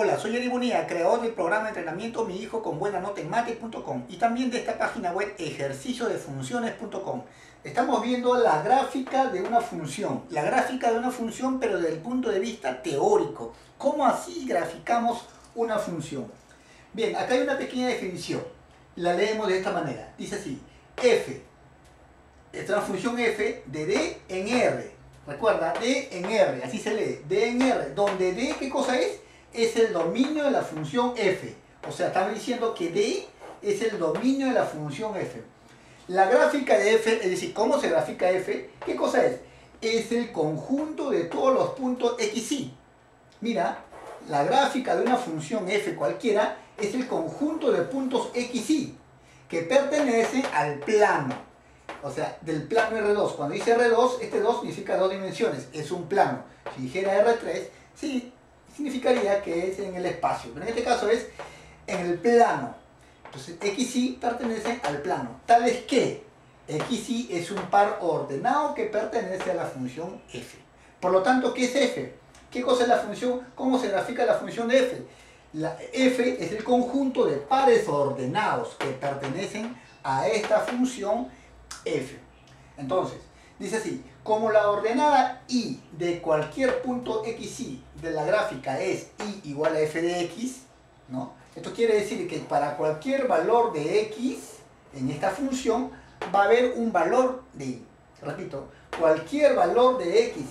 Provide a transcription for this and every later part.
Hola, soy Eri Bonilla, creador del programa de entrenamiento Mi Hijo con Buena Nota en Mate.com y también de esta página web ejerciciodefunciones.com. Estamos viendo la gráfica de una función, pero desde el punto de vista teórico. ¿Cómo así graficamos una función? Bien, acá hay una pequeña definición, la leemos de esta manera, dice así: f, esta es una función f de d en r, recuerda, d en r, así se lee, d en r, donde d, ¿qué cosa es? Es el dominio de la función f. O sea, estamos diciendo que d es el dominio de la función f. La gráfica de f, es decir, ¿cómo se grafica f? ¿Qué cosa es? Es el conjunto de todos los puntos x, y. Mira, la gráfica de una función f cualquiera es el conjunto de puntos x, y que pertenecen al plano. O sea, del plano R2. Cuando dice R2, este 2 significa dos dimensiones, es un plano. Si dijera R3, sí, significaría que es en el espacio, pero en este caso es en el plano. Entonces x, y pertenece al plano, tales que x, y es un par ordenado que pertenece a la función f. Por lo tanto, ¿qué es f? ¿Qué cosa es la función? ¿Cómo se grafica la función de f? La f es el conjunto de pares ordenados que pertenecen a esta función f. Entonces, dice así: como la ordenada y de cualquier punto x, y de la gráfica es y igual a f de x, ¿no? Esto quiere decir que para cualquier valor de x en esta función va a haber un valor de y. Repito, cualquier valor de x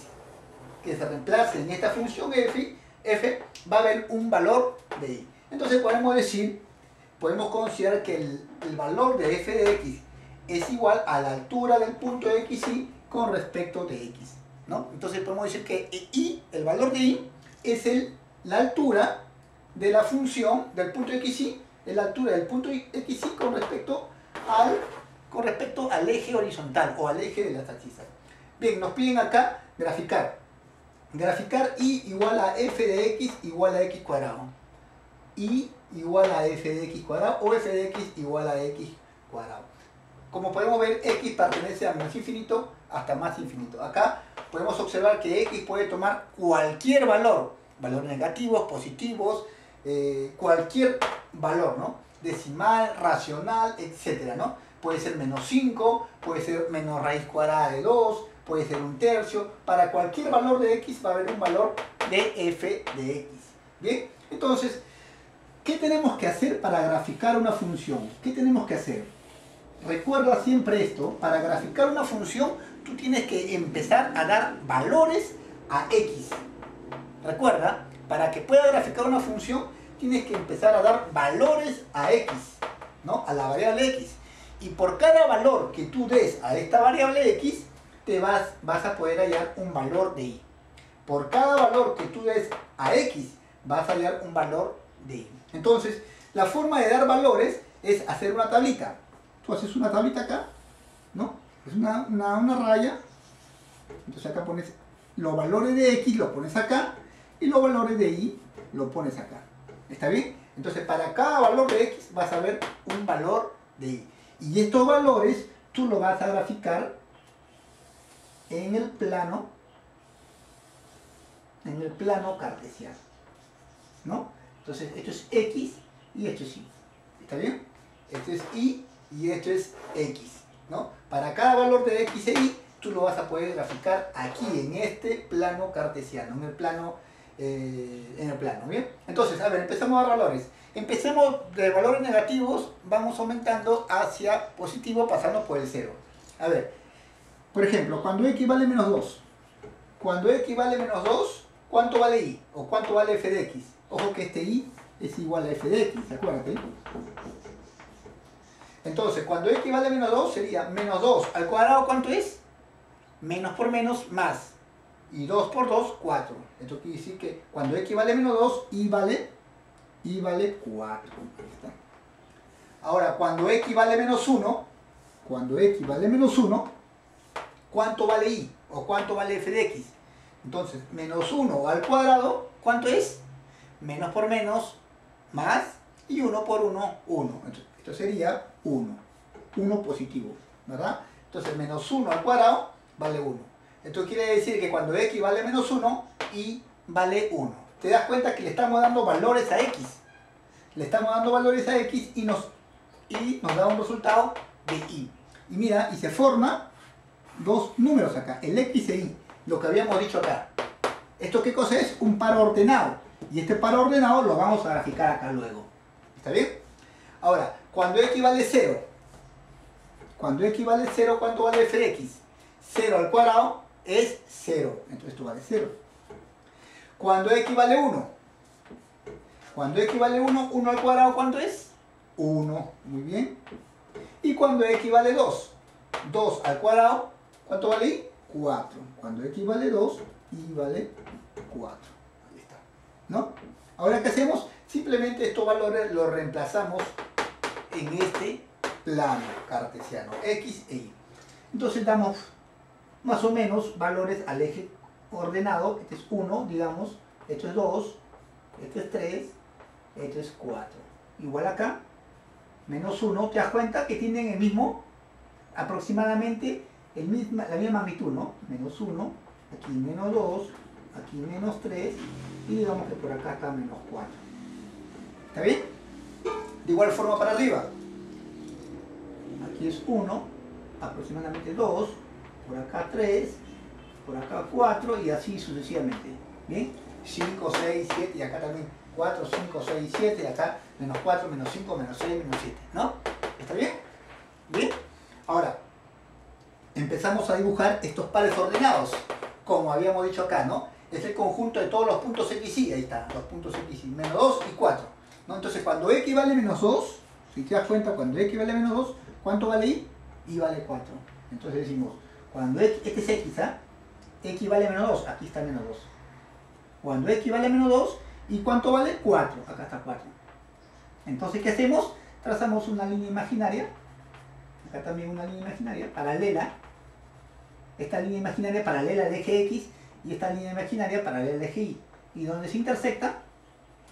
que se reemplace en esta función f va a haber un valor de y. Entonces podemos considerar que el valor de f de x es igual a la altura del punto de x, y con respecto de x, ¿no? Entonces podemos decir que y, el valor de y, es la altura de la función del punto x, y, es la altura del punto x, y con respecto al eje horizontal o al eje de las abscisas. Bien, nos piden acá graficar y igual a f de x igual a x cuadrado. Y igual a f de x cuadrado o f de x igual a x cuadrado. Como podemos ver, x pertenece a menos infinito hasta más infinito. Acá podemos observar que x puede tomar cualquier valor, valores negativos, positivos, cualquier valor, ¿no? Decimal, racional, etcétera, ¿no? Puede ser menos 5, puede ser menos raíz cuadrada de 2, puede ser un tercio. Para cualquier valor de x va a haber un valor de f de x. Bien, entonces, ¿qué tenemos que hacer para graficar una función? ¿Qué tenemos que hacer? Recuerda siempre esto: para graficar una función tú tienes que empezar a dar valores a x. Recuerda, para que pueda graficar una función tienes que empezar a dar valores a x, ¿no? A la variable x. Y por cada valor que tú des a esta variable x, vas a poder hallar un valor de y. Por cada valor que tú des a x, vas a hallar un valor de y. Entonces, la forma de dar valores es hacer una tablita. Tú haces una tablita acá, ¿no? Es una raya. Entonces acá pones los valores de x, lo pones acá, y los valores de y lo pones acá. ¿Está bien? Entonces para cada valor de x vas a ver un valor de y. Y estos valores tú los vas a graficar en el plano cartesiano, ¿no? Entonces esto es x y esto es y. ¿Está bien? Esto es y esto es x, ¿no? Para cada valor de x e y, tú lo vas a poder graficar aquí, en este plano cartesiano, en el plano, ¿bien? Entonces, a ver, empezamos a dar valores. Empecemos de valores negativos, vamos aumentando hacia positivo, pasando por el 0. A ver, por ejemplo, cuando x vale menos 2. Cuando x vale menos 2, ¿cuánto vale y? ¿O cuánto vale f de x? Ojo que este y es igual a f de x, acuérdate. Entonces, cuando x vale menos 2, sería menos 2 al cuadrado, ¿cuánto es? Menos por menos, más. Y 2 por 2, 4. Esto quiere decir que cuando x vale menos 2, y vale 4. Ahí está. Ahora, cuando x vale menos 1, ¿cuánto vale y? ¿O cuánto vale f de x? Entonces, menos 1 al cuadrado, ¿cuánto es? Menos por menos, más, y 1 por 1, 1. Entonces, esto sería 1 positivo, ¿verdad? Entonces menos 1 al cuadrado vale 1. Esto quiere decir que cuando x vale menos 1, y vale 1. te das cuenta que le estamos dando valores a x. Le estamos dando valores a x y nos da un resultado de y. Y mira, y se forma dos números acá, el x e y, lo que habíamos dicho acá. ¿Esto qué cosa es? Un par ordenado. Y este par ordenado lo vamos a graficar acá luego. ¿Está bien? Ahora, cuando x vale 0, ¿cuánto vale f de x? 0 al cuadrado es 0. Entonces esto vale 0. Cuando x vale 1, 1 al cuadrado, ¿cuánto es? 1. Muy bien. Y cuando x vale 2, 2 al cuadrado, ¿cuánto vale y? 4. Cuando x vale 2, y vale 4. Ahí está. ¿No? Ahora, ¿qué hacemos? Simplemente estos valores los reemplazamos en este plano cartesiano, x e y. Entonces damos más o menos valores al eje ordenado. Este es 1, digamos, esto es 2, este es 3, esto es 4. Igual acá, menos 1, te das cuenta que tienen el mismo, aproximadamente la misma magnitud, ¿no? Menos 1, aquí menos 2, aquí menos 3, y digamos que por acá está menos 4. ¿Está bien? De igual forma para arriba. Aquí es 1, aproximadamente 2, por acá 3, por acá 4 y así sucesivamente. ¿Bien? 5, 6, 7 y acá también 4, 5, 6, 7 y acá menos 4, menos 5, menos 6, menos 7. ¿No? ¿Está bien? Bien. Ahora, empezamos a dibujar estos pares ordenados, como habíamos dicho acá, ¿no? Es el conjunto de todos los puntos x y, ahí está, los puntos x y, menos 2 y 4. ¿No? Entonces, cuando x vale menos 2, si te das cuenta, cuando x vale menos 2, ¿cuánto vale y? Y vale 4. Entonces decimos, cuando x, este es x, ¿ah? X vale menos 2, aquí está menos 2. Cuando x vale menos 2, ¿y cuánto vale? 4, acá está 4. Entonces, ¿qué hacemos? Trazamos una línea imaginaria, acá también una línea imaginaria, paralela. Esta línea imaginaria paralela al eje x y esta línea imaginaria paralela al eje y. Y donde se intersecta,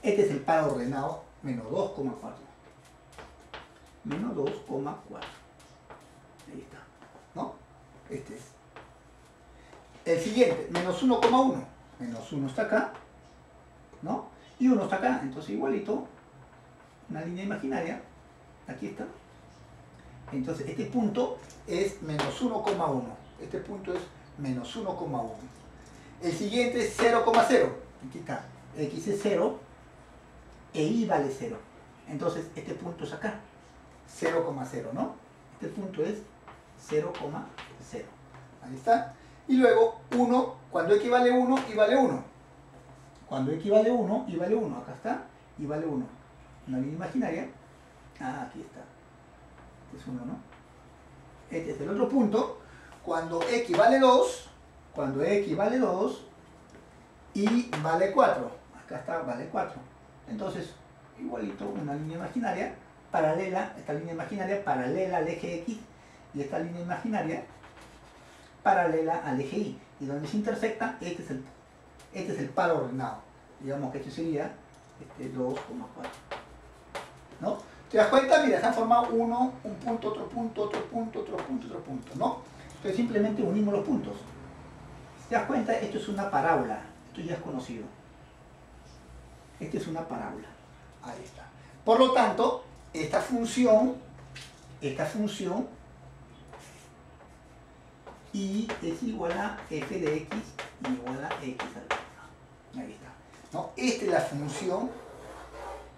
este es el par ordenado, menos 2,4. Menos 2,4. Ahí está, ¿no? Este es. El siguiente, menos 1,1. Menos 1 está acá, ¿no? Y 1 está acá, entonces igualito, una línea imaginaria, aquí está. Entonces este punto es menos 1,1. Este punto es menos 1,1. El siguiente es 0,0. Aquí está, x es 0 e y vale 0. Entonces este punto es acá, 0,0, ¿no? Este punto es 0,0. Ahí está. Y luego 1, cuando x vale 1, y vale 1. Cuando x vale 1, y vale 1. Acá está, y vale 1. Una línea imaginaria. Ah, aquí está. Este es 1, ¿no? Este es el otro punto. Cuando x vale 2, y vale 4. Acá está, vale 4. Entonces, igualito, una línea imaginaria paralela, esta línea imaginaria paralela al eje x, y esta línea imaginaria paralela al eje y. Y donde se intersecta, este es el par ordenado. Digamos que este sería 2,4. ¿No? ¿Te das cuenta? Mira, se han formado un punto, otro punto, otro punto, otro punto, otro punto, ¿no? Entonces simplemente unimos los puntos. Si te das cuenta, esto es una parábola. Esto ya es conocido. Esta es una parábola. Ahí está. Por lo tanto, esta función y es igual a f de x igual a x al cuadrado. Ahí está. ¿No? Esta es la función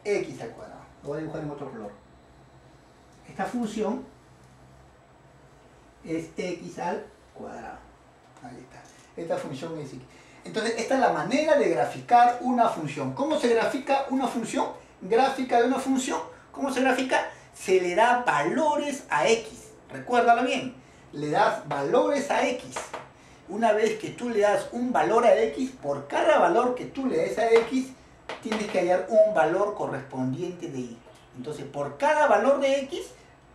x al cuadrado. Lo voy a dibujar en otro color. Esta función es x al cuadrado. Ahí está. Esta función es x. Entonces, esta es la manera de graficar una función. ¿Cómo se grafica una función? Gráfica de una función. ¿Cómo se grafica? Se le da valores a x. Recuérdalo bien. Le das valores a x. Una vez que tú le das un valor a x, por cada valor que tú le des a x, tienes que hallar un valor correspondiente de y. Entonces, por cada valor de x,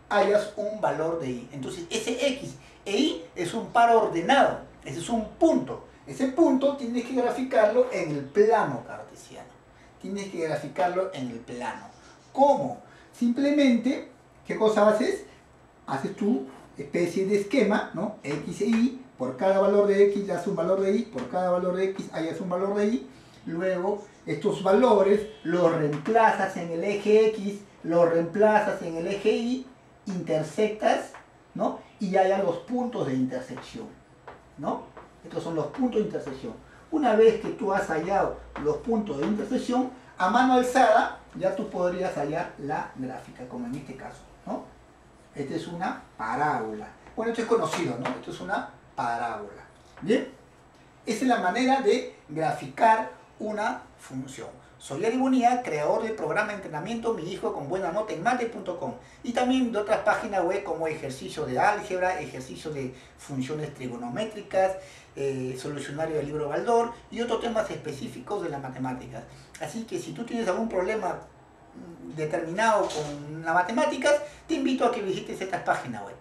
hallas un valor de y. Entonces, ese x e y es un par ordenado. Ese es un punto. Ese punto tienes que graficarlo en el plano cartesiano. Tienes que graficarlo en el plano. ¿Cómo? Simplemente, ¿qué cosa haces? Haces tu especie de esquema, ¿no? X e y. Por cada valor de x, das un valor de y. Por cada valor de x, hallas un valor de y. Luego Estos valores los reemplazas en el eje X, los reemplazas en el eje Y, intersectas, ¿no? Y hallas los puntos de intersección, ¿no? Estos son los puntos de intersección. Una vez que tú has hallado los puntos de intersección, a mano alzada ya tú podrías hallar la gráfica, como en este caso, ¿no? Esta es una parábola. Bueno, esto es conocido, ¿no? Esto es una parábola. ¿Bien? Esa es la manera de graficar una función. Soy Ari Bonilla, creador del programa de entrenamiento Mi Hijo con Buena Nota en Mate.com y también de otras páginas web como ejercicio de álgebra, ejercicio de funciones trigonométricas, solucionario del libro Baldor y otros temas específicos de las matemáticas. Así que si tú tienes algún problema determinado con las matemáticas, te invito a que visites estas páginas web.